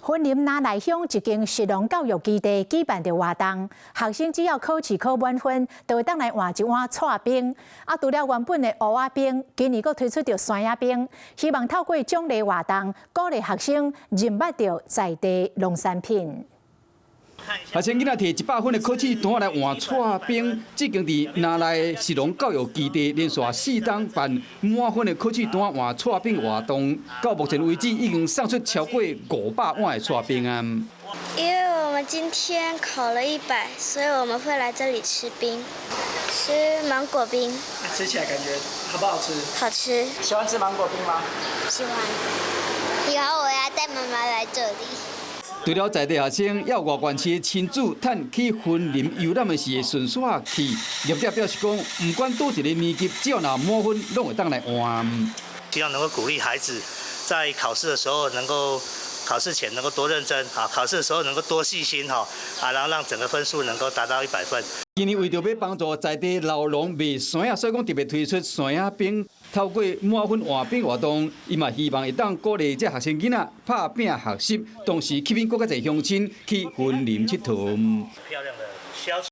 雲林拿來鄉一間實農教育基地舉辦着活動，學生只要考試考滿分，就會當來換一碗刨冰。除了原本的蚵仔冰，今年佫推出着山野冰，希望透過獎勵活動，鼓勵學生認捌着在地農產品。學生囡仔摕100分的考試單來換刨冰，至今佇拿來實農教育基地連續4天辦滿分的考試單換刨冰活動，到目前為止已經送出超過500碗的刨冰啊！因為我們今天考了100，所以我們會來這裡吃冰，吃芒果冰。吃起來感覺好不好吃？好吃。喜歡吃芒果冰嗎？喜歡。以後我要帶媽媽來這裡。除了在地學生，也有外縣市的親子趁去雲林遊覽的時會順線去。業者表示講，不管倒一個年級，只要拿滿分，攏會當來換。希望能夠鼓勵孩子在考試的時候能夠。考試前能夠多認真，考試的時候能夠多細心，然後讓整個分數能夠達到100分。今年為着要幫助在地老農賣山野，所以講特別推出山野冰，透過滿分換冰活動，伊嘛希望會當鼓勵這學生囡仔拍拼學習，同時吸引更加儕鄉親去雲林佚佗。漂亮的消息。